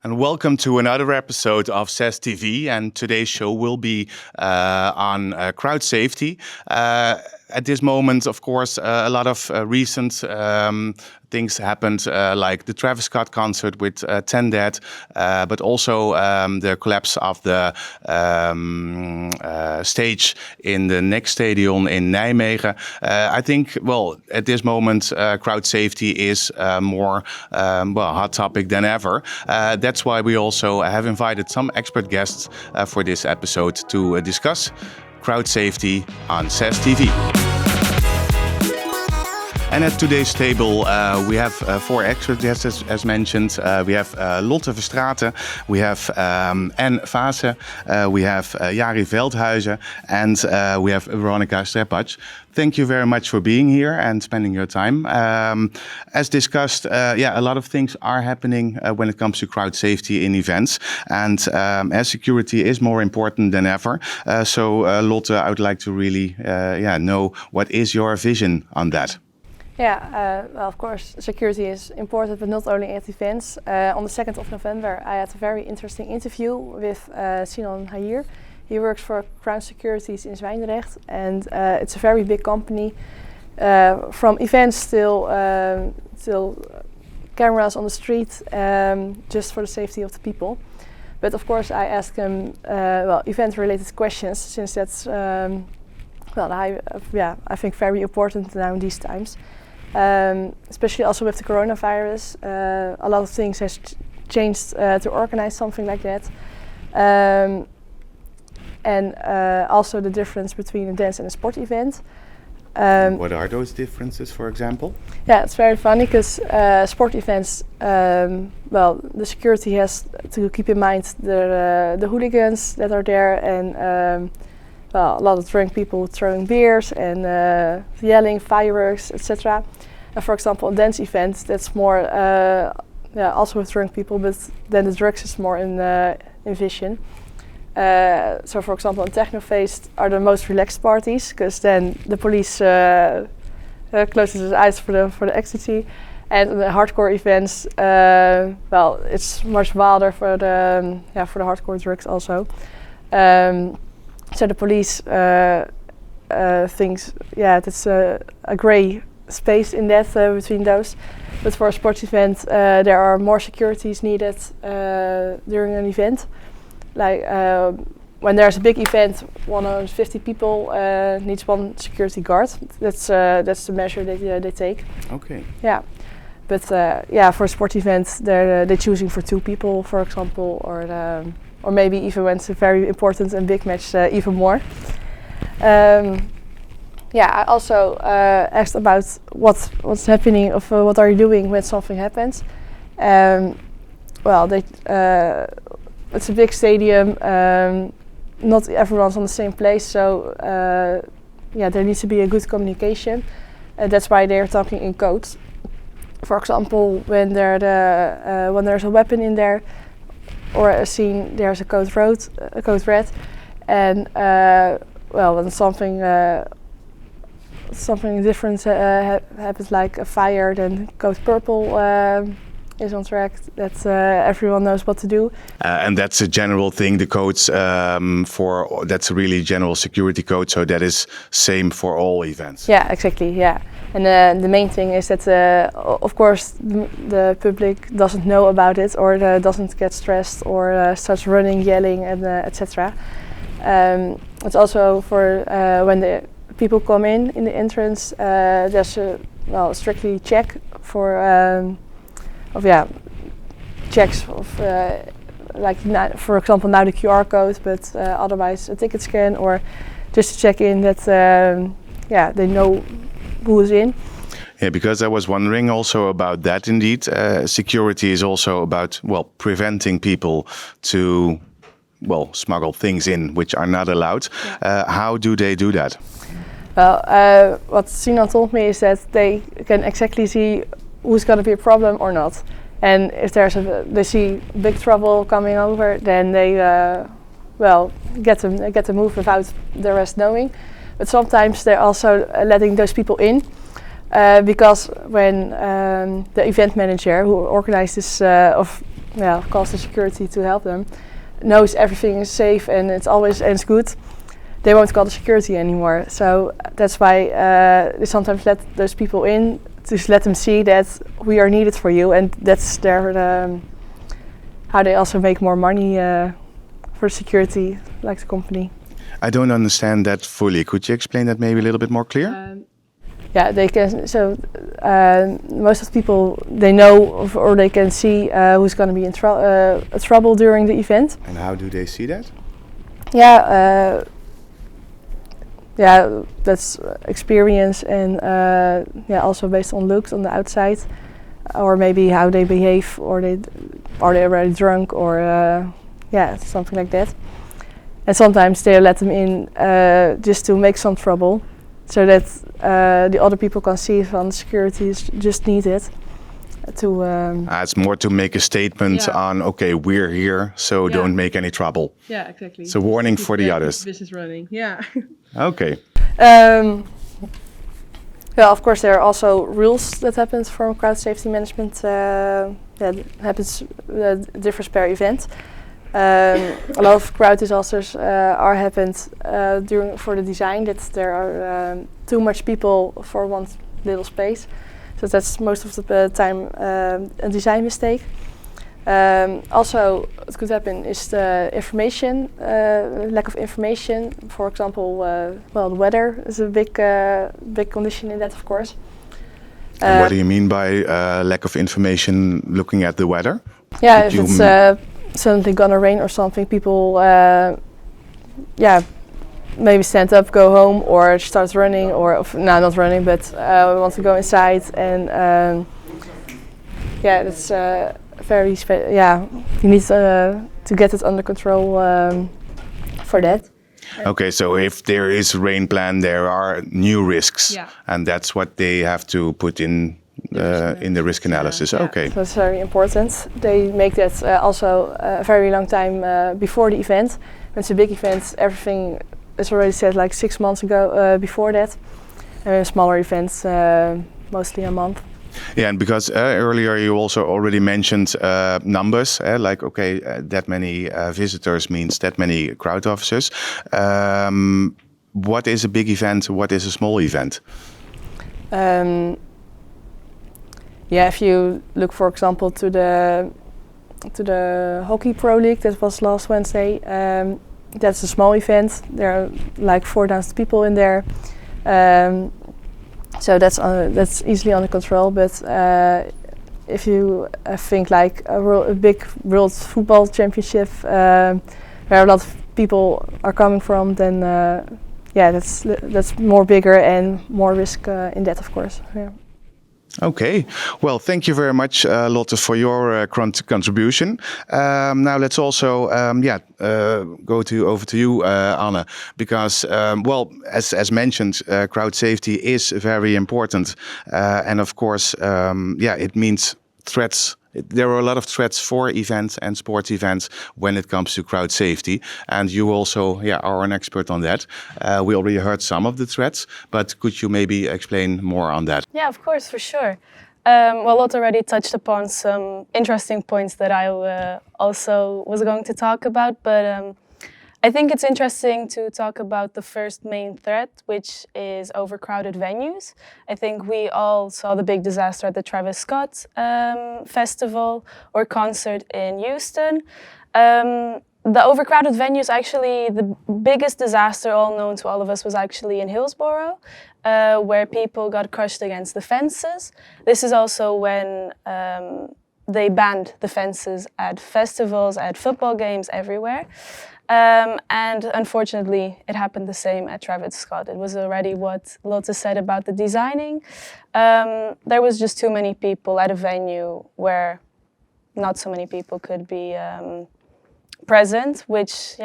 And welcome to another episode of SES TV. And today's show will be on crowd safety. At this moment, of course, a lot of recent things happened, like the Travis Scott concert with 10 dead, but also the collapse of the stage in the next stadium in Nijmegen. I think, well, at this moment, crowd safety is more hot topic than ever. That's why we also have invited some expert guests for this episode to discuss crowd safety on SES TV. And at today's table, we have 4 expert guests, as mentioned. We have Lotte Verstraeten, we have Anne Vase, we have Jari Veldhuizen, and we have Veronica Strepac. Thank you very much for being here and spending your time. As discussed, a lot of things are happening when it comes to crowd safety in events, and as security is more important than ever. So Lotte, I would like to really know what is your vision on that? Yeah, well, of course, security is important, but not only at events. On the 2nd of November, I had a very interesting interview with Sinan Hayir. He works for Crown Securities in Zwijndrecht, and it's a very big company, from events till cameras on the street, just for the safety of the people. But of course, I asked him event-related questions, since that's I think very important now in these times. Especially also with the coronavirus, a lot of things has changed to organize something like that, and also the difference between a dance and a sport event. What are those differences, for example? Yeah, it's very funny because sport events, the security has to keep in mind the hooligans that are there, and a lot of drunk people throwing beers and yelling, fireworks, etc. And for example, a dance event, that's more also with drunk people, but then the drugs is more in vision. So for example, on Technofeest are the most relaxed parties, because then the police closes its eyes for the ecstasy. And the hardcore events, it's much wilder for the hardcore drugs also. So the police thinks, that's a grey space in that between those. But for a sports event, there are more securities needed during an event. Like when there's a big event, 150 people needs one security guard. That's the measure that they take. Okay. Yeah, but for a sport event, they're choosing for 2 people, for example, or maybe even when it's a very important and big match, even more. I also asked about what's happening, what are you doing when something happens. It's a big stadium. Not everyone's on the same place, so there needs to be a good communication. That's why they're talking in codes. For example, when there's a weapon in there, or a scene, there's a code red, and when something different happens, like a fire, then code purple is on track. That everyone knows what to do. And that's a general thing. The codes that's a really general security code, so that is same for all events. Yeah, exactly. Yeah. And the main thing is that, of course, the public doesn't know about it, or doesn't get stressed, or starts running, yelling, and etc. It's also for when the people come in the entrance. There's a strictly check for checks of for example now the QR code, but otherwise a ticket scan, or just to check in that they know who is in. Yeah, because I was wondering also about that. Indeed, security is also about preventing people to smuggle things in which are not allowed. Yeah. How do they do that? Well, what Sinan told me is that they can exactly see who's going to be a problem or not. And if they see big trouble coming over, then they get to move without the rest knowing. But sometimes they're also letting those people in, because when the event manager who organized this calls the security to help them, knows everything is safe and it's good, they won't call the security anymore. So that's why they sometimes let those people in, to let them see that we are needed for you, and that's their how they also make more money for security, like the company. I don't understand that fully. Could you explain that maybe a little bit more clear? Yeah, they can. So most of the people, they know or they can see who's going to be in trouble during the event. And how do they see that? Yeah, that's experience, and also based on looks on the outside, or maybe how they behave, or are they already drunk, or something like that. And sometimes they let them in just to make some trouble, so that the other people can see from security is just needed to. It's more to make a statement on, okay, we're here, so don't make any trouble. Yeah, exactly. It's a warning for the others. Business running. Yeah. Okay. Well, of course, there are also rules that happens for crowd safety management. That happens differs per event. A lot of crowd disasters are happened for the design, that there are too much people for one little space. So that's most of the time a design mistake. Also, what could happen is the information, lack of information. For example, the weather is a big condition in that, of course. And what do you mean by lack of information looking at the weather? Yeah, if it's suddenly gonna rain or something, people maybe stand up, go home, or start running, or not running, but want to go inside, and that's very you need to get it under control for that. Okay, so if there is rain plan, there are new risks, and that's what they have to put in the risk analysis. Okay, so that's very important. They make that also a very long time before the event. When it's a big event, everything is already set like 6 months ago before that. And smaller events, mostly a month. Yeah, and because earlier you also already mentioned numbers, that many visitors means that many crowd officers. What is a big event? What is a small event? If you look, for example, to the Hockey Pro League that was last Wednesday, that's a small event. There are like 4,000 people in there. So that's easily under control. But if you think like a big World Football Championship, where a lot of people are coming from, then that's more bigger and more risk in that, of course. Yeah. Okay, well, thank you very much, Lotte, for your contribution. Now let's also go over to you, Anne, because as mentioned, crowd safety is very important, and of course, it means threats. There are a lot of threats for events and sports events when it comes to crowd safety, and you also are an expert on that. We already heard some of the threats, but could you maybe explain more on that? Yeah, of course, for sure. Lotte already touched upon some interesting points that I also was going to talk about, but I think it's interesting to talk about the first main threat, which is overcrowded venues. I think we all saw the big disaster at the Travis Scott festival or concert in Houston. The overcrowded venues, actually, the biggest disaster, all known to all of us, was actually in Hillsborough, where people got crushed against the fences. This is also when they banned the fences at festivals, at football games, everywhere. And unfortunately, it happened the same at Travis Scott. It was already what Lotte said about the designing. There was just too many people at a venue where not so many people could be present, which,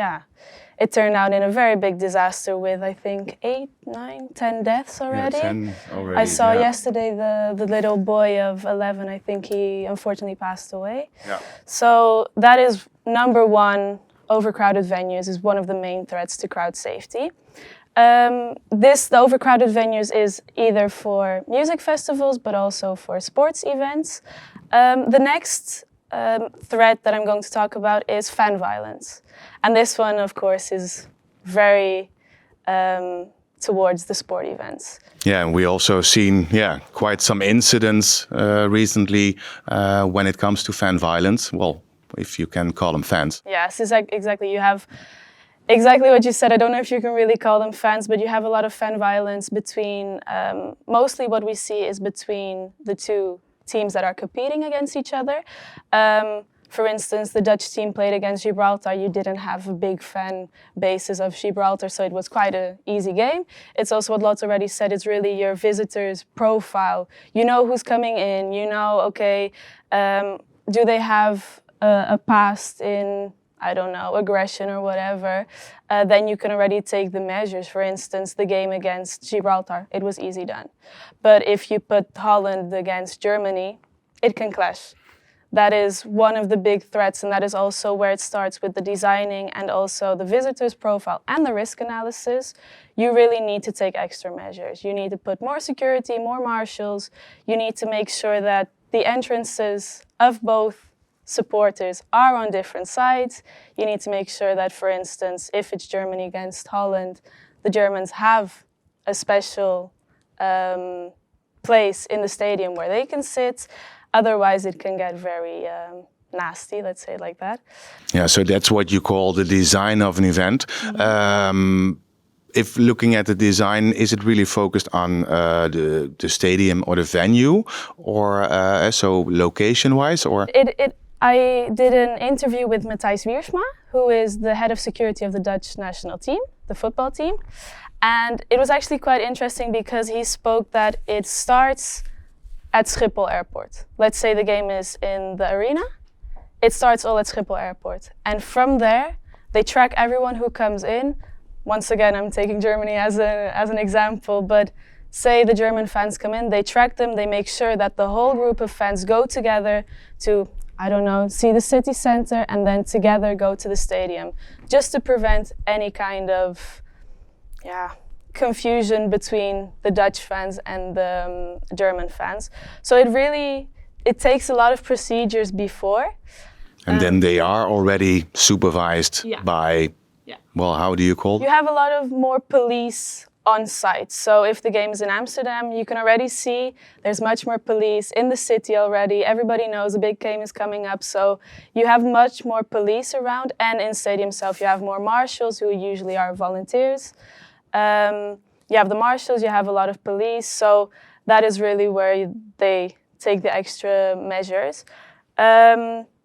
it turned out in a very big disaster with, I think, 8, 9, 10 deaths already. Yeah, 10 already. I saw yesterday the little boy of 11, I think he unfortunately passed away. Yeah. So that is number one. Overcrowded venues is one of the main threats to crowd safety. The overcrowded venues is either for music festivals, but also for sports events. The next threat that I'm going to talk about is fan violence. And this one, of course, is very towards the sport events. Yeah, and we also seen quite some incidents recently when it comes to fan violence. Well, if you can call them fans. Yes, exactly. You have exactly what you said. I don't know if you can really call them fans, but you have a lot of fan violence between, mostly what we see is between the two teams that are competing against each other. For instance, the Dutch team played against Gibraltar. You didn't have a big fan basis of Gibraltar, so it was quite an easy game. It's also what Lotte already said, it's really your visitor's profile. You know who's coming in, you know, okay, do they have a past in, I don't know, aggression or whatever, then you can already take the measures. For instance, the game against Gibraltar, it was easy done. But if you put Holland against Germany, it can clash. That is one of the big threats, and that is also where it starts with the designing and also the visitor's profile and the risk analysis. You really need to take extra measures. You need to put more security, more marshals. You need to make sure that the entrances of both supporters are on different sides. You need to make sure that, for instance, if it's Germany against Holland, the Germans have a special place in the stadium where they can sit. Otherwise, it can get very nasty, let's say it like that. Yeah, so that's what you call the design of an event. Mm-hmm. If looking at the design, is it really focused on the stadium or the venue, or so location-wise, or? I did an interview with Matthijs Wiersma, who is the head of security of the Dutch national team, the football team. And it was actually quite interesting because he spoke that it starts at Schiphol Airport. Let's say the game is in the arena. It starts all at Schiphol Airport. And from there, they track everyone who comes in. Once again, I'm taking Germany as an example, but say the German fans come in, they track them, they make sure that the whole group of fans go together to, I don't know, see the city center and then together go to the stadium, just to prevent any kind of confusion between the Dutch fans and the German fans. So it takes a lot of procedures before. And then they are already supervised by, well, how do you call it? You have a lot of more police on site. So if the game is in Amsterdam, you can already see there's much more police in the city already. Everybody knows a big game is coming up. So you have much more police around, and in stadium itself you have more marshals who usually are volunteers. You have the marshals, you have a lot of police. So that is really where they take the extra measures.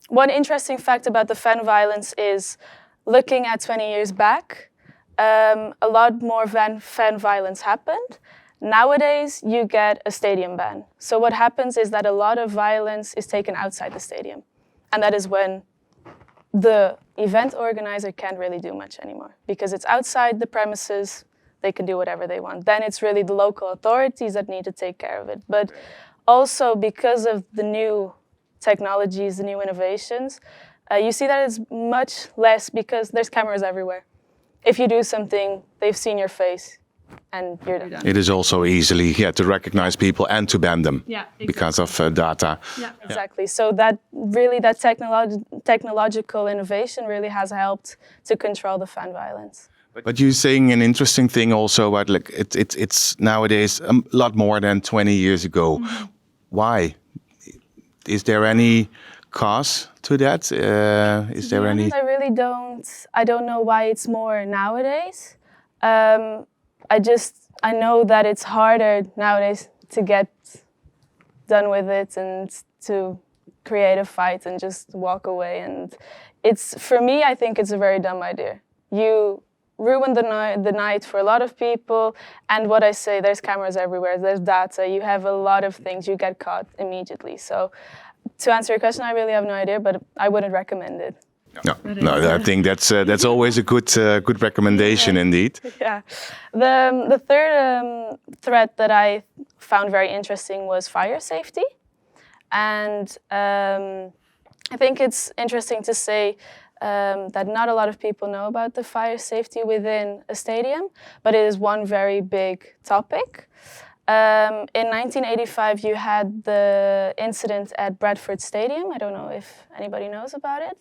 One interesting fact about the fan violence is looking at 20 years back, a lot more fan violence happened. Nowadays, you get a stadium ban. So what happens is that a lot of violence is taken outside the stadium. And that is when the event organizer can't really do much anymore because it's outside the premises, they can do whatever they want. Then it's really the local authorities that need to take care of it. But also because of the new technologies, the new innovations, you see that it's much less because there's cameras everywhere. If you do something, they've seen your face and you're done. It is also easily to recognize people and to ban them because of data. Yeah, exactly. So that technological innovation really has helped to control the fan violence. But you're saying an interesting thing also about like it's nowadays a lot more than 20 years ago. Mm-hmm. Why? Is there any cause to that? Is there any? I really don't. I don't know why it's more nowadays. I know that it's harder nowadays to get done with it and to create a fight and just walk away. And for me, I think it's a very dumb idea. You ruin the night for a lot of people. And what I say, there's cameras everywhere, there's data, you have a lot of things, you get caught immediately. So to answer your question, I really have no idea, but I wouldn't recommend it. No, I think that's always a good recommendation indeed. Yeah. The third threat that I found very interesting was fire safety. And I think it's interesting to say that not a lot of people know about the fire safety within a stadium, but it is one very big topic. In 1985, you had the incident at Bradford Stadium. I don't know if anybody knows about it.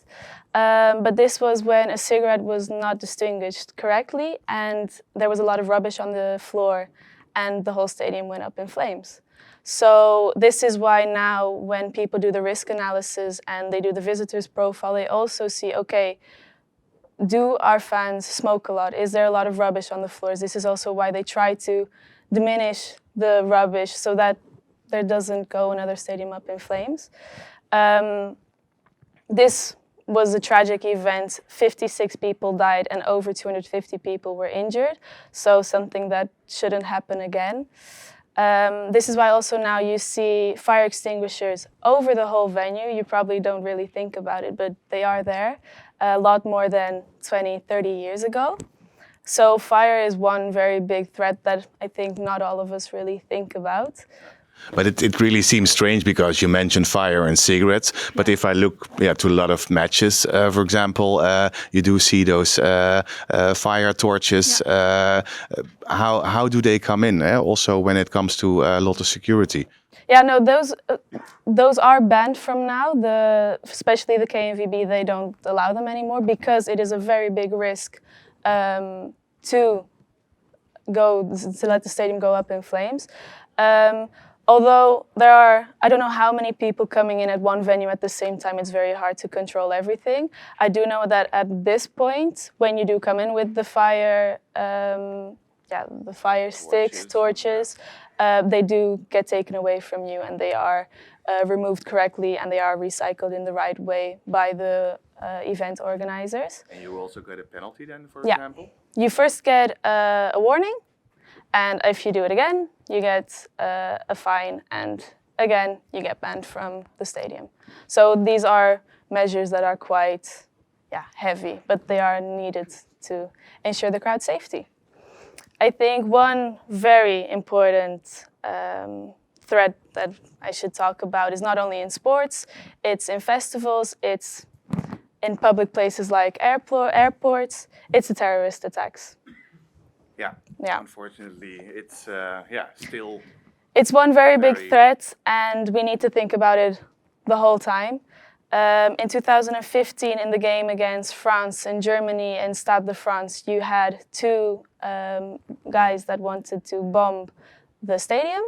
But this was when a cigarette was not distinguished correctly, and there was a lot of rubbish on the floor, and the whole stadium went up in flames. So this is why now when people do the risk analysis and they do the visitors profile, they also see, okay, do our fans smoke a lot? Is there a lot of rubbish on the floors? This is also why they try to diminish the rubbish so that there doesn't go another stadium up in flames. This was a tragic event. 56 people died and over 250 people were injured. So something that shouldn't happen again. This is why also now you see fire extinguishers over the whole venue. You probably don't really think about it, but they are there a lot more than 20, 30 years ago. So fire is one very big threat that I think not all of us really think about. But it really seems strange because you mentioned fire and cigarettes. But if I look to a lot of matches, for example, you do see those fire torches. How do they come in? Also, when it comes to a lot of security. Yeah, no, those are banned from now. Especially the KNVB, they don't allow them anymore because it is a very big risk to let the stadium go up in flames. Although there are, I don't know how many people coming in at one venue at the same time, it's very hard to control everything. I do know that at this point, when you do come in with the fire, the fire sticks, torches, they do get taken away from you and they are removed correctly and they are recycled in the right way by the event organizers. And you also get a penalty then, for example? You first get a warning, and if you do it again, you get a fine, and again, you get banned from the stadium. So these are measures that are quite heavy, but they are needed to ensure the crowd safety. I think one very important threat that I should talk about is not only in sports, it's in festivals, it's in public places like airports, it's the terrorist attacks. Yeah. Unfortunately, it's still. It's one very big threat, and we need to think about it the whole time. In 2015, in the game against France and Germany in Stade de France, you had two guys that wanted to bomb the stadium.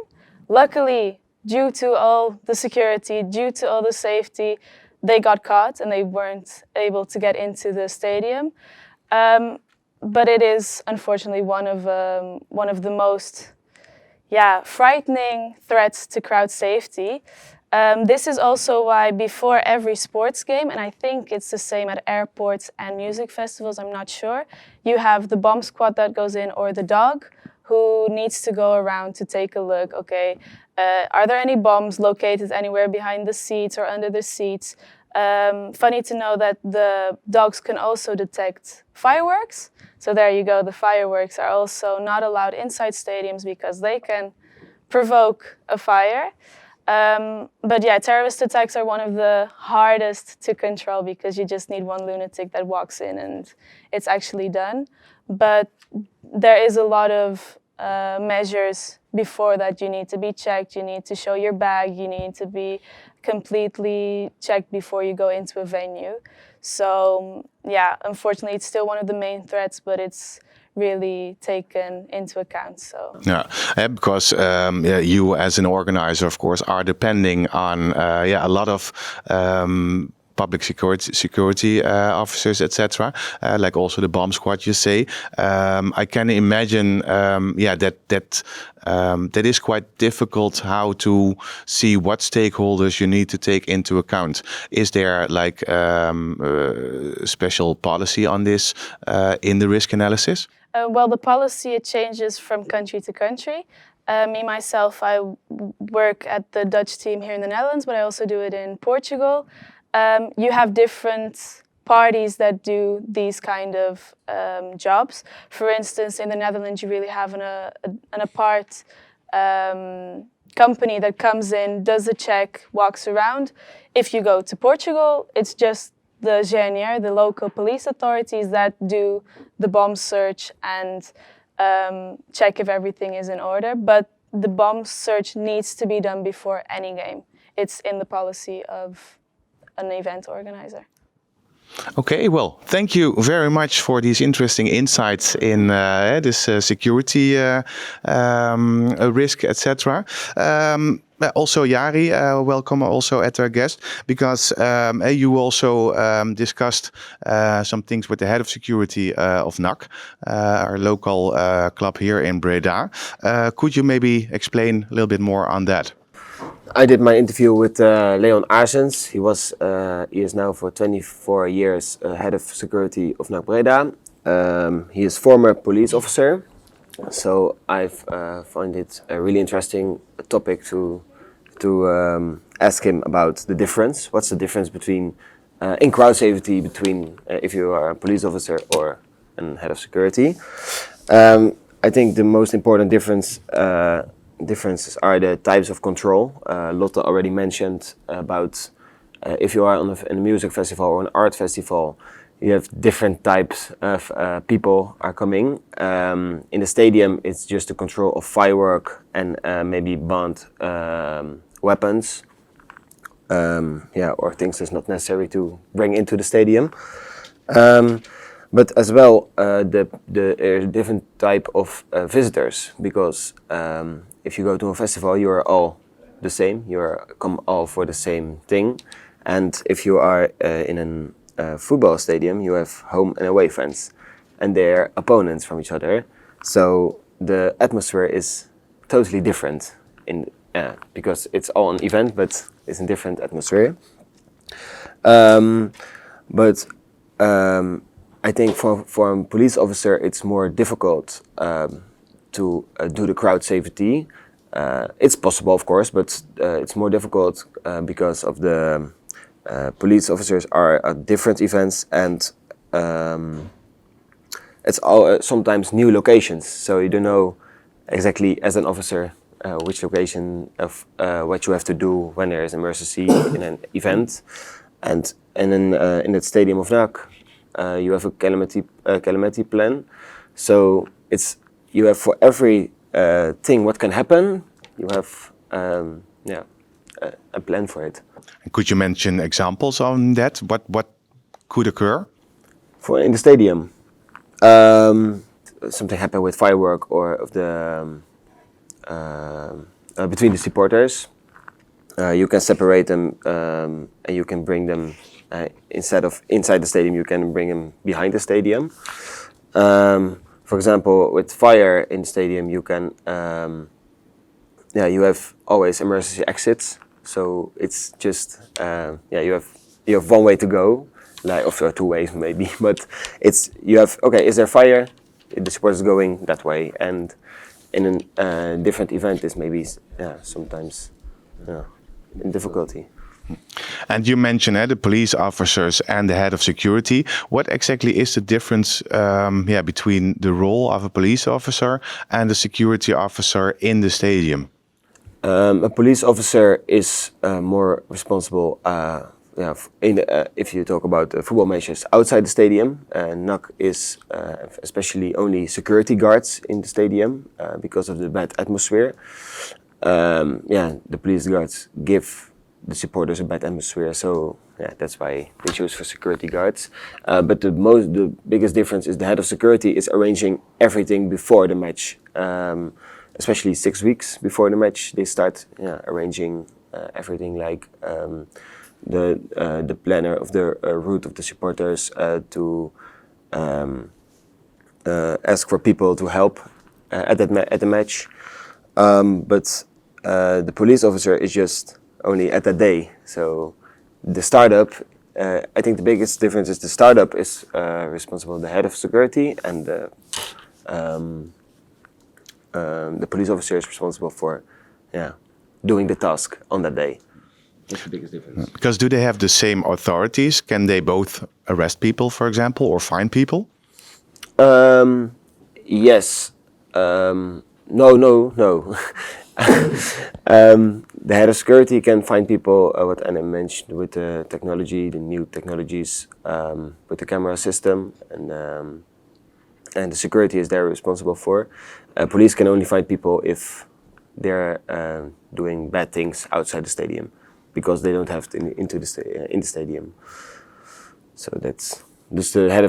Luckily, due to all the security, due to all the safety, they got caught and they weren't able to get into the stadium. But it is unfortunately one of the most frightening threats to crowd safety. This is also why before every sports game, and I think it's the same at airports and music festivals, I'm not sure, you have the bomb squad that goes in, or the dog who needs to go around to take a look, okay, are there any bombs located anywhere behind the seats or under the seats? Funny to know that the dogs can also detect fireworks. So there you go, the fireworks are also not allowed inside stadiums because they can provoke a fire. But yeah, terrorist attacks are one of the hardest to control because you just need one lunatic that walks in and it's actually done. But there is a lot of measures before that. You need to be checked, you need to show your bag, you need to be completely checked before you go into a venue. So yeah, unfortunately it's still one of the main threats, but it's really taken into account. So because you as an organizer, of course, are depending on a lot of public security officers, etc. Like also the bomb squad, you say. I can imagine, that is quite difficult. How to see what stakeholders you need to take into account. Is there like special policy on this in the risk analysis? Well, the policy, it changes from country to country. Me, myself, I work at the Dutch team here in the Netherlands, but I also do it in Portugal. You have different parties that do these kind of jobs. For instance, in the Netherlands, you really have an apart company that comes in, does a check, walks around. If you go to Portugal, it's just the GNR, the local police authorities, that do the bomb search and check if everything is in order. But the bomb search needs to be done before any game. It's in the policy of an event organizer. Okay, well, thank you very much for these interesting insights in this security risk, etc. Also, Jari, welcome also as our guest, because you also discussed some things with the head of security of NAC, our local club here in Breda. Could you maybe explain a little bit more on that? I did my interview with Leon Aarsens. He is now for 24 years head of security of NAC Breda. He is former police officer, so I find it a really interesting topic to ask him about the difference. What's the difference between in crowd safety between if you are a police officer or a head of security? I think the most important differences are the types of control. Lotte already mentioned about if you are in a music festival or an art festival, you have different types of people are coming. In the stadium, it's just the control of firework and maybe banned weapons, or things that's not necessary to bring into the stadium. But as well, there's a different type of visitors, because if you go to a festival, you are all the same. You come all for the same thing. And if you are in a football stadium, you have home and away fans, and they're opponents from each other. So the atmosphere is totally different because it's all an event, but it's a different atmosphere. I think for a police officer, it's more difficult to do the crowd safety. It's possible, of course, but it's more difficult because of the police officers are at different events, and it's all sometimes new locations. So you don't know exactly, as an officer, which location of what you have to do when there is an emergency in an event, and then in the stadium of NAC. You have a calamity plan, so you have for every thing what can happen. You have a plan for it. Could you mention examples on that? What could occur? For in the stadium, something happened with firework or of the between the supporters. You can separate them and you can bring them. Instead of inside the stadium, you can bring them behind the stadium. For example, with fire in the stadium, you can, you have always emergency exits. So it's just, you have one way to go, like or two ways maybe. But is there fire? The supporters going that way, and in a different event, is maybe sometimes in difficulty. And you mentioned the police officers and the head of security. What exactly is the difference between the role of a police officer and the security officer in the stadium? A police officer is more responsible if you talk about football matches outside the stadium. NAC is especially only security guards in the stadium because of the bad atmosphere. The police guards give the supporters a bad atmosphere, so that's why they choose for security guards. But the biggest difference is the head of security is arranging everything before the match, especially 6 weeks before the match. They start arranging everything, like the planner of the route of the supporters to ask for people to help at the match. But the police officer is just only at that day. So the startup, I think the biggest difference is the startup is responsible, the head of security, and the police officer is responsible for doing the task on that day. That's the biggest difference. Because do they have the same authorities? Can they both arrest people, for example, or fine people? Yes. No. The head of security can find people, what Anna mentioned, with the technology, the new technologies, with the camera system, and the security is there responsible for. Police can only find people if they're doing bad things outside the stadium because they don't have to in the stadium. So that's just the head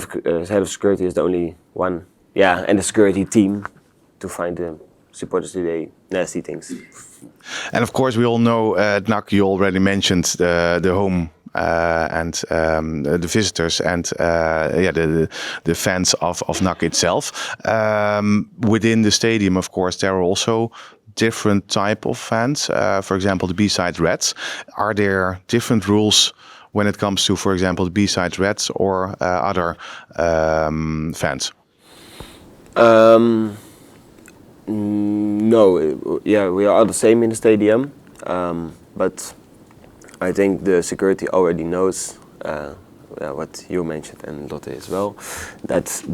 of security is the only one. Yeah, and the security team to find the supporters to do nasty things. And of course, we all know NAC. You already mentioned the home and the visitors and the fans of NAC itself. Within the stadium, of course, there are also different type of fans. For example, the B-side Reds. Are there different rules when it comes to, for example, the B-side Reds or other fans? No, yeah, we are all the same in the stadium, but I think the security already knows what you mentioned and Lotte as well, that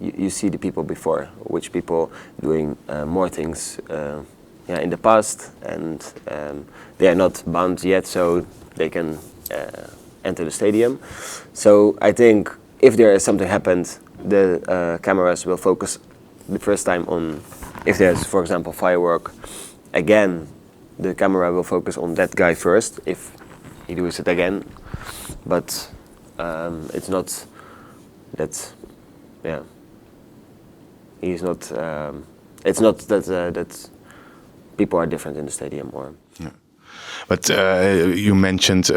you see the people before, which people doing more things in the past, and they are not bound yet, so they can enter the stadium. So I think if there is something happened, the cameras will focus the first time on, if there's, for example, firework, again, the camera will focus on that guy first, if he does it again. But it's not that, yeah, he's not, it's not that people are different in the stadium or... Yeah. But you mentioned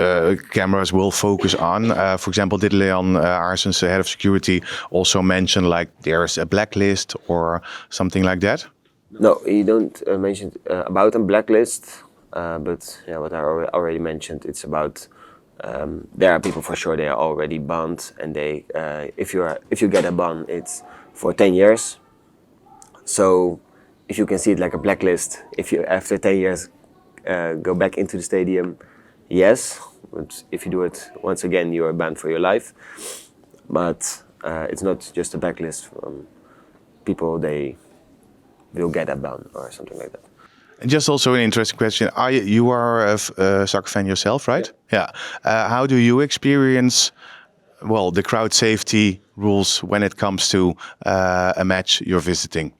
cameras will focus on. For example, did Leon Aarsens, the head of security, also mention like there's a blacklist or something like that? No, he don't mention about a blacklist. But yeah, what I already mentioned, it's about there are people for sure they are already banned, and they if you get a ban, it's for 10 years. So if you can see it like a blacklist, if you after 10 years. Go back into the stadium, yes. But if you do it once again, you are banned for your life. But it's not just a blacklist from people, they will get a ban or something like that. And just also an interesting question. You are a soccer fan yourself, right? Yeah. How do you experience, well, the crowd safety rules when it comes to a match you're visiting?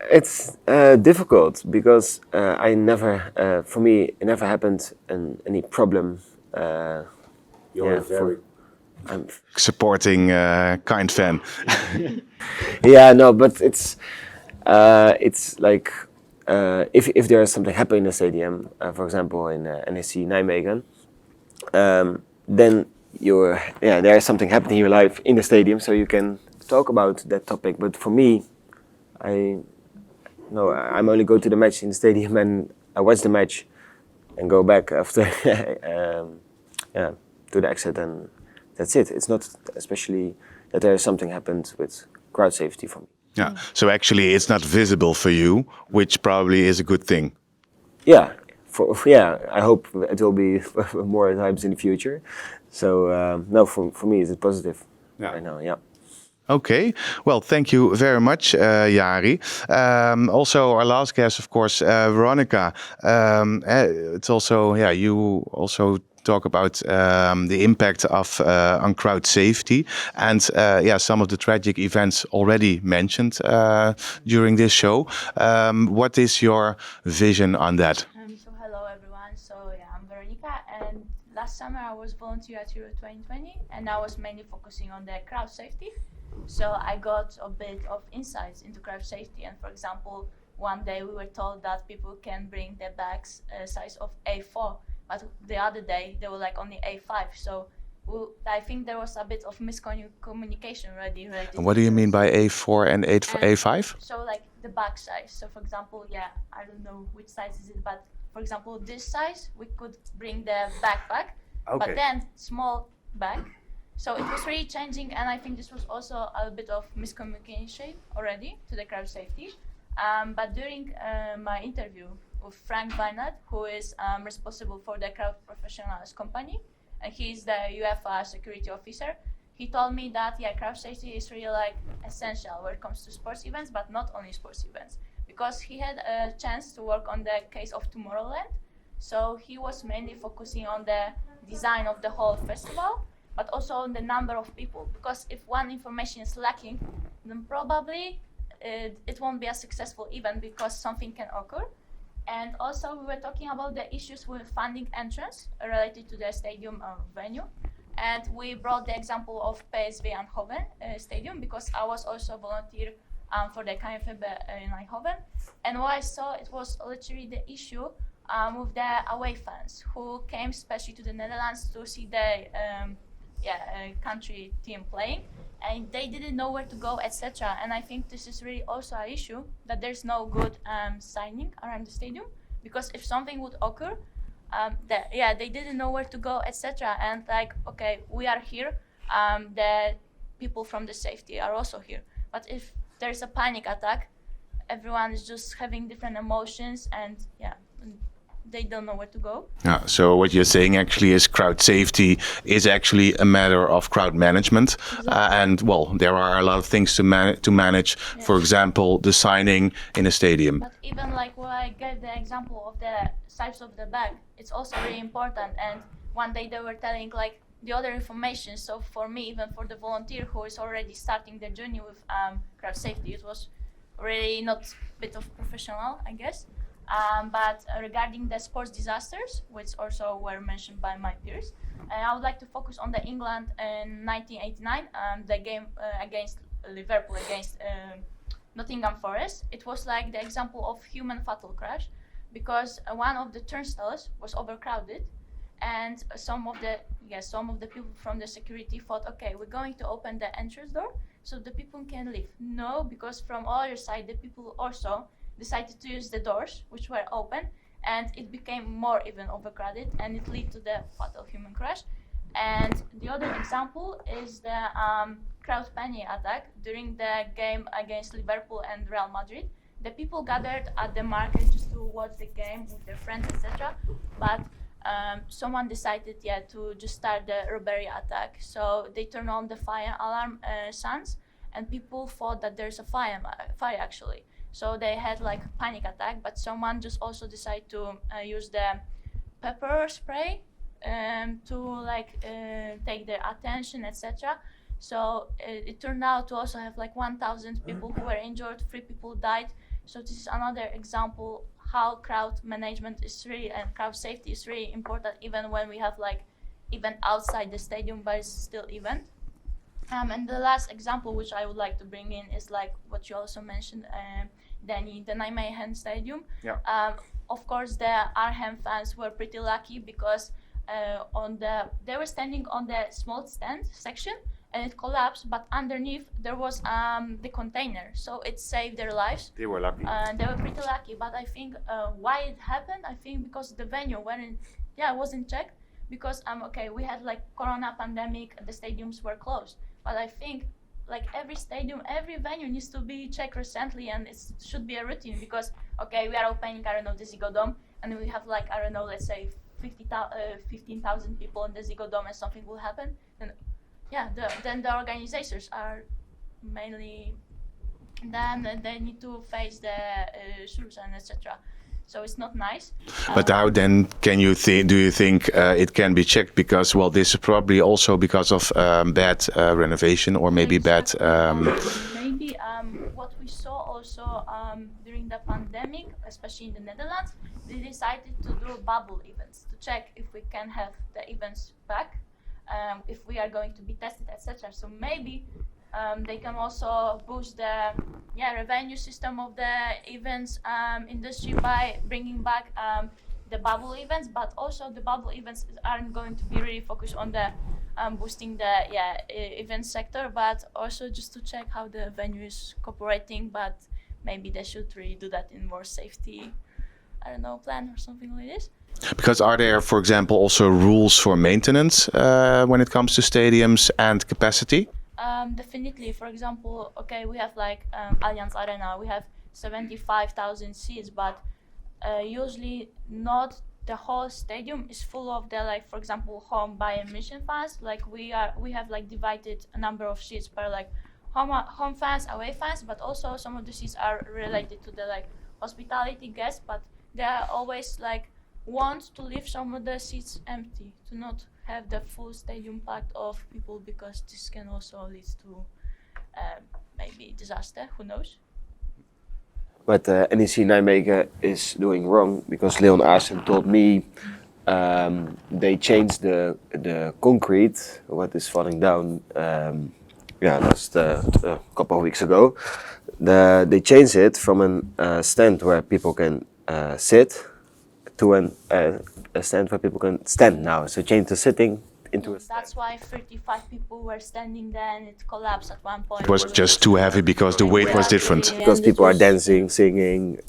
It's difficult because for me, it never happened any problem. I'm supporting kind fan. Yeah, no, but it's like if there is something happening in the stadium, for example in NEC Nijmegen, then there is something happening in your life in the stadium, so you can talk about that topic. But for me, I'm only go to the match in the stadium and I watch the match and go back after to the exit, and that's it. It's not especially that there is something happened with crowd safety for me. Yeah. So actually, it's not visible for you, which probably is a good thing. Yeah. I hope it will be more times in the future. So no, for me, it's positive. Yeah. Right now. Yeah. Okay, well, thank you very much, Jari. Also, our last guest, of course, Veronica. It's also, you also talk about the impact of on crowd safety, and some of the tragic events already mentioned during this show. What is your vision on that? So hello everyone. So I'm Veronica, and last summer I was volunteer at Euro 2020, and I was mainly focusing on the crowd safety. So I got a bit of insights into crowd safety, and for example, one day we were told that people can bring their bags size of A4, but the other day they were like only A5. So I think there was a bit of miscommunication already related. And what do you mean by A4 and A5? So like the bag size. So for example, I don't know which size is it, but for example, this size we could bring the backpack, but then small bag. So it was really changing, and I think this was also a bit of miscommunication already to the crowd safety. But during my interview with Frank Barnett, who is responsible for the crowd professionals company, and he's the UEFA security officer, he told me that crowd safety is really like essential when it comes to sports events, but not only sports events, because he had a chance to work on the case of Tomorrowland. So he was mainly focusing on the design of the whole festival, but also on the number of people, because if one information is lacking, then probably it won't be a successful event because something can occur. And also we were talking about the issues with funding entrance related to the stadium venue. And we brought the example of PSV Eindhoven stadium because I was also a volunteer for the KNVB in Eindhoven. And what I saw, it was literally the issue with the away fans who came especially to the Netherlands to see the country team playing, and they didn't know where to go, etc. And I think this is really also an issue that there's no good signing around the stadium, because if something would occur, they didn't know where to go, etc. And like, okay, we are here, the people from the safety are also here. But if there's a panic attack, everyone is just having different emotions, and they don't know where to go. Yeah, so what you're saying actually is crowd safety is actually a matter of crowd management. Exactly. And well, there are a lot of things to manage. Yeah. For example, the signing in a stadium. But even like what I gave the example of the size of the bag, it's also really important. And one day they were telling like the other information. So for me, even for the volunteer who is already starting the journey with crowd safety, it was really not a bit of professional, I guess. But regarding the sports disasters, which also were mentioned by my peers, I would like to focus on the England in 1989, the game against Liverpool against Nottingham Forest. It was like the example of human fatal crash, because one of the turnstiles was overcrowded, and some of the people from the security thought, okay, we're going to open the entrance door so the people can leave. No, because from other side the people also decided to use the doors, which were open, and it became more even overcrowded, and it led to the fatal human crash. And the other example is the crowd panic attack during the game against Liverpool and Real Madrid. The people gathered at the market just to watch the game with their friends, etc. But someone decided, to just start the robbery attack. So they turned on the fire alarm sounds, and people thought that there's a fire actually. So they had like panic attack, but someone just also decided to use the pepper spray to like take their attention, etc. So it turned out to also have like 1,000 people who were injured, 3 people died. So this is another example how crowd management is really, and crowd safety is really important, even when we have like event outside the stadium, but it's still event. And the last example which I would like to bring in is like what you also mentioned, Danny, the Nijmegen Stadium. Yeah. Of course, the Arnhem fans were pretty lucky because they were standing on the small stand section, and it collapsed. But underneath there was the container, so it saved their lives. They were lucky. They were pretty lucky. But I think why it happened, I think because the venue wasn't checked. Because we had like Corona pandemic, the stadiums were closed. But I think like every stadium, every venue needs to be checked recently, and it should be a routine, because we are opening, the Ziggo Dome, and we have like, let's say 15,000 people in the Ziggo Dome, and something will happen, then the organizers are mainly, then they need to face the rules and etc. So it's not nice. But how then do you think it can be checked? Because this is probably also because of bad renovation, or maybe bad. Maybe what we saw also during the pandemic, especially in the Netherlands, they decided to do bubble events to check if we can have the events back, if we are going to be tested, etc. So maybe they can also boost the revenue system of the events industry by bringing back the bubble events. But also the bubble events aren't going to be really focused on the boosting the event sector, but also just to check how the venue is cooperating. But maybe they should really do that in more safety, plan or something like this. Because are there, for example, also rules for maintenance when it comes to stadiums and capacity? Definitely. For example, we have like Allianz Arena, we have 75,000 seats, but usually not the whole stadium is full of the, like, for example, home Bayern München fans. Like we have like divided a number of seats per like home fans, away fans, but also some of the seats are related to the like hospitality guests, but they are always like want to leave some of the seats empty to not have the full stadium packed of people, because this can also lead to maybe disaster, who knows. what NEC Nijmegen is doing wrong, because Leon Aasen told me they changed the concrete, what is falling down, just a couple of weeks ago. They changed it from a stand where people can sit to a stand where people can stand now. So change the sitting into a stand. That's why 35 people were standing there and it collapsed at one point. It was just too heavy because the weight was different. Because people are dancing, singing,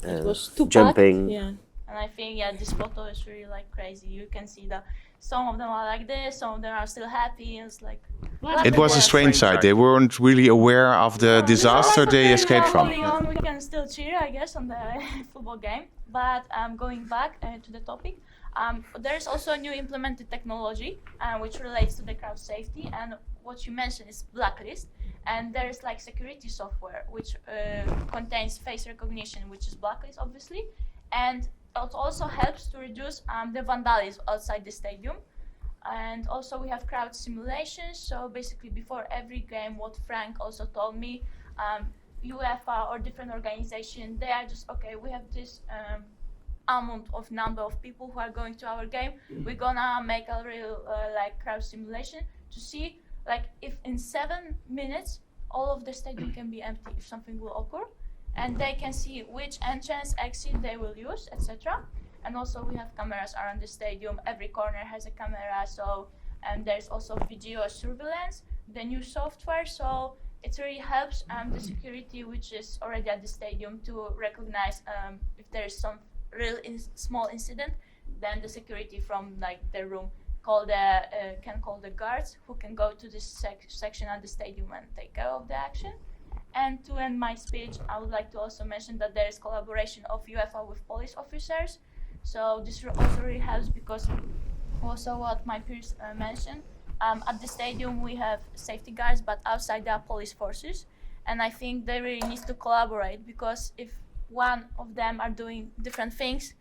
jumping. Yeah. And I think this photo is really like crazy. You can see that some of them are like this, some of them are still happy. And it's like it was a strange sight. They weren't really aware of the disaster they escaped from. We can still cheer, I guess, on the football game. But going back to the topic, there's also a new implemented technology which relates to the crowd safety. And what you mentioned is blacklist. And there's like security software which contains face recognition, which is blacklist, obviously. And it also helps to reduce the vandalism outside the stadium. And also we have crowd simulations. So basically before every game, what Frank also told me, UEFA or different organization, they are just, okay, we have this amount of number of people who are going to our game. We're gonna make a real crowd simulation to see like if in 7 minutes all of the stadium can be empty if something will occur. And they can see which entrance, exit they will use, etc. And also we have cameras around the stadium. Every corner has a camera, so there's also video surveillance, the new software. So it really helps the security which is already at the stadium to recognize if there is some real small incident. Then the security from like the room can call the guards who can go to this section at the stadium and take care of the action. And to end my speech, I would like to also mention that there is collaboration of UEFA with police officers. So this also really helps because also what my peers mentioned, at the stadium we have safety guards, but outside there are police forces. And I think they really need to collaborate because if one of them are doing different things,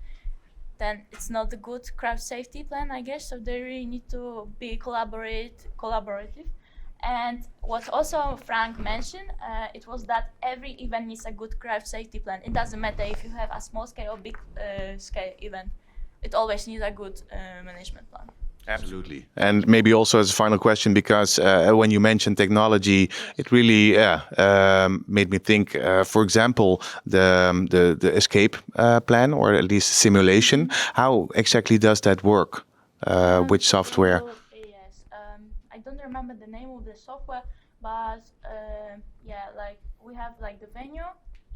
then it's not a good crowd safety plan, I guess. So they really need to be collaborative. And what also Frank mentioned, it was that every event needs a good crowd safety plan. It doesn't matter if you have a small scale or big scale event. It always needs a good management plan. Absolutely. And maybe also as a final question, because when you mentioned technology, it really made me think, for example, the escape plan or at least simulation. How exactly does that work? Which software? I don't remember the name of the software, but we have like the venue.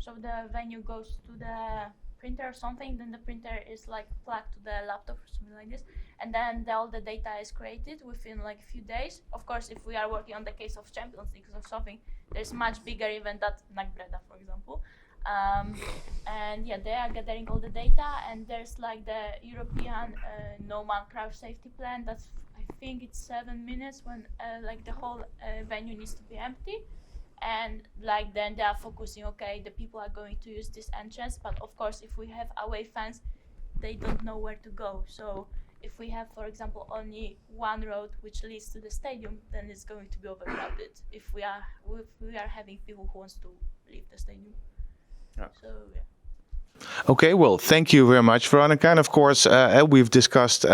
So the venue goes to the printer or something, then the printer is like plugged to the laptop or something like this, and then all the data is created within like a few days. Of course, if we are working on the case of Champions League or something, there's much bigger event than Nagbreda, for example. They are gathering all the data, and there's like the European no-man crowd safety plan. That's I think it's 7 minutes when like the whole venue needs to be empty. And like then they are focusing, okay, the people are going to use this entrance, but of course if we have away fans, they don't know where to go. So if we have, for example, only one road which leads to the stadium, then it's going to be overcrowded if we are having people who wants to leave the stadium. Yeah. So yeah. Okay, well, thank you very much, Veronica. And of course, we've discussed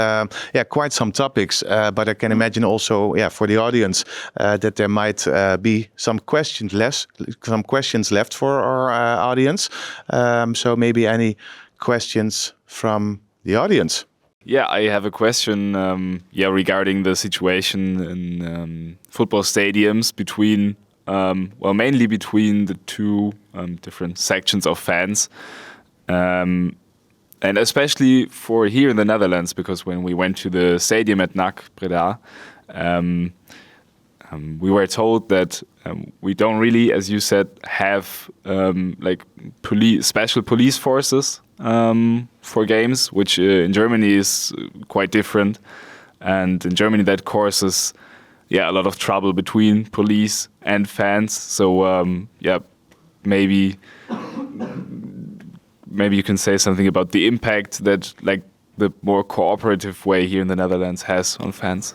quite some topics, but I can imagine also, for the audience, that there might be some questions left for our audience. So maybe any questions from the audience? Yeah, I have a question regarding the situation in football stadiums between, mainly between the two different sections of fans. And especially for here in the Netherlands, because when we went to the stadium at NAC Breda, we were told that we don't really, as you said, have special police forces for games, which in Germany is quite different. And in Germany that causes a lot of trouble between police and fans. So maybe you can say something about the impact that like the more cooperative way here in the Netherlands has on fans.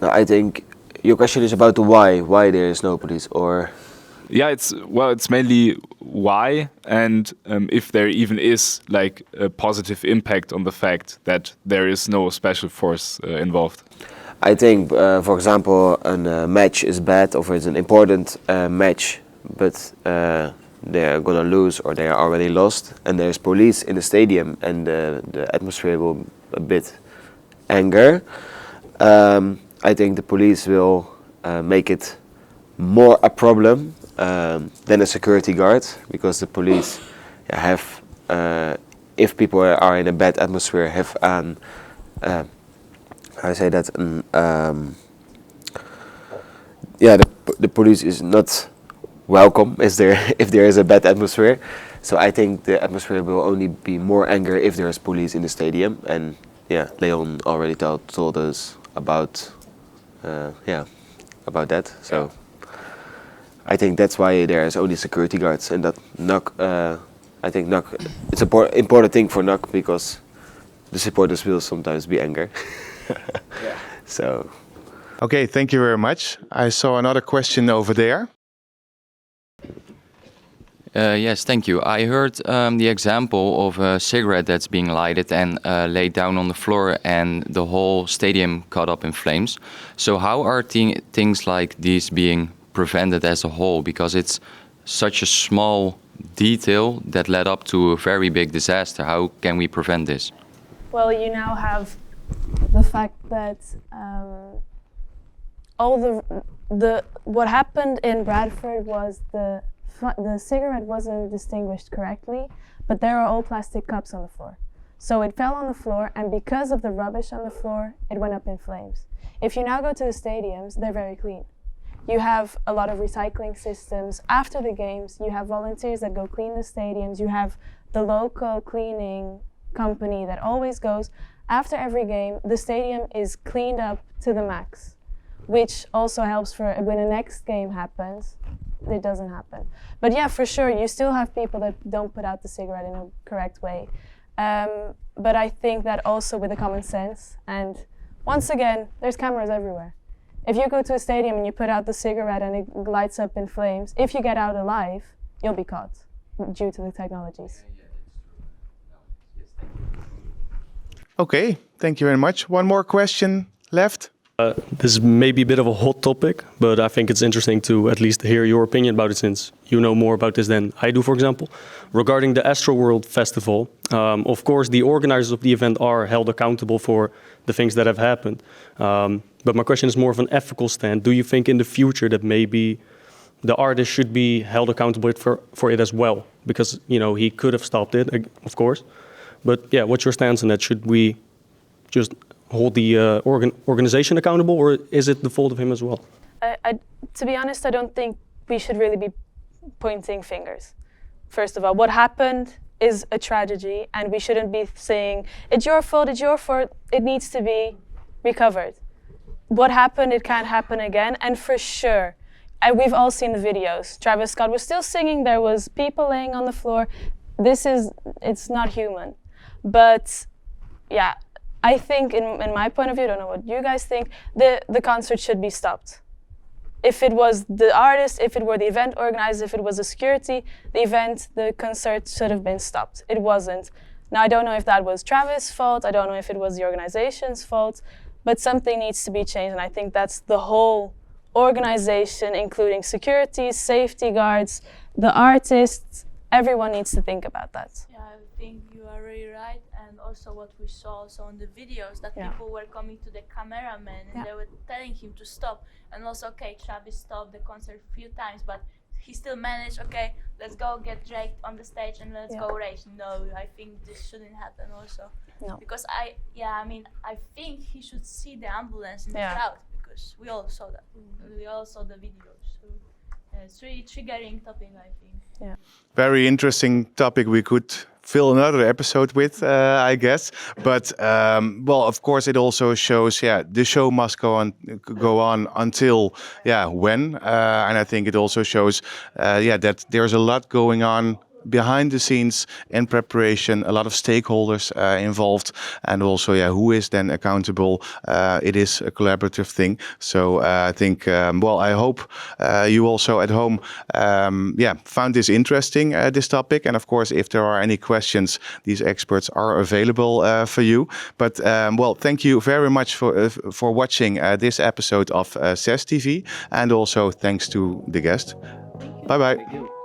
I think your question is about the why there is no police, or Yeah, it's mainly why, and if there even is like a positive impact on the fact that there is no special force involved. I think, for example, a match is bad, or it's an important match, but they're gonna lose or they are already lost, and there's police in the stadium, and the atmosphere will a bit anger. I think the police will make it more a problem than a security guard, because the police have, if people are in a bad atmosphere, have an how I say that, the police is not welcome if there is a bad atmosphere. So I think the atmosphere will only be more anger if there is police in the stadium. And yeah, Leon already told us about about that. So I think that's why there is only security guards, and that NAC, I think NAC, it's an important thing for NAC, because the supporters will sometimes be anger. So. Okay, thank you very much. I saw another question over there. Yes, thank you. I heard the example of a cigarette that's being lighted and laid down on the floor, and the whole stadium caught up in flames. So how are things like these being prevented as a whole? Because it's such a small detail that led up to a very big disaster. How can we prevent this? Well, you now have the fact that all what happened in Bradford was the cigarette wasn't distinguished correctly, but there are all plastic cups on the floor. So it fell on the floor, and because of the rubbish on the floor, it went up in flames. If you now go to the stadiums, they're very clean. You have a lot of recycling systems. After the games, you have volunteers that go clean the stadiums. You have the local cleaning company that always goes. After every game, the stadium is cleaned up to the max, which also helps for when the next game happens, it doesn't happen. But yeah, for sure, you still have people that don't put out the cigarette in a correct way. But I think that also with the common sense, and once again, there's cameras everywhere. If you go to a stadium and you put out the cigarette and it lights up in flames, if you get out alive, you'll be caught due to the technologies. Okay, thank you very much. One more question left. This is maybe a bit of a hot topic, but I think it's interesting to at least hear your opinion about it, since you know more about this than I do, for example. Regarding the Astroworld Festival, of course, the organizers of the event are held accountable for the things that have happened. But my question is more of an ethical stand. Do you think in the future that maybe the artist should be held accountable for it as well? Because, you know, he could have stopped it, of course. But yeah, what's your stance on that? Should we just hold the organization accountable, or is it the fault of him as well? To be honest, I don't think we should really be pointing fingers. First of all, what happened is a tragedy, and we shouldn't be saying, it's your fault, it needs to be recovered. What happened, it can't happen again, and for sure, we've all seen the videos. Travis Scott was still singing, there was people laying on the floor. It's not human. But yeah, I think in my point of view, I don't know what you guys think, the concert should be stopped. If it was the artist, if it were the event organizer, if it was the security, the concert should have been stopped. It wasn't. Now, I don't know if that was Travis' fault, I don't know if it was the organization's fault, but something needs to be changed, and I think that's the whole organization, including security, safety guards, the artists, everyone needs to think about that. Yeah, I think you are really right, and also what we saw also on the videos, that people were coming to the cameraman and they were telling him to stop. And also, okay, Travis stopped the concert a few times, but he still managed, okay, let's go get Drake on the stage and let's go race. No, I think this shouldn't happen also. No. Because I think he should see the ambulance in the crowd, because we all saw that. We all saw the videos. So it's really triggering topic, I think. Yeah. Very interesting topic we could fill another episode with, I guess. But well, of course, it also shows, the show must go on until, when. And I think it also shows, that there's a lot going on behind the scenes in preparation, a lot of stakeholders involved, and also who is then accountable. It is a collaborative thing. So I think I hope you also at home found this interesting, this topic. And of course, if there are any questions, these experts are available for you. But thank you very much for watching this episode of SES TV, and also thanks to the guest. Bye bye.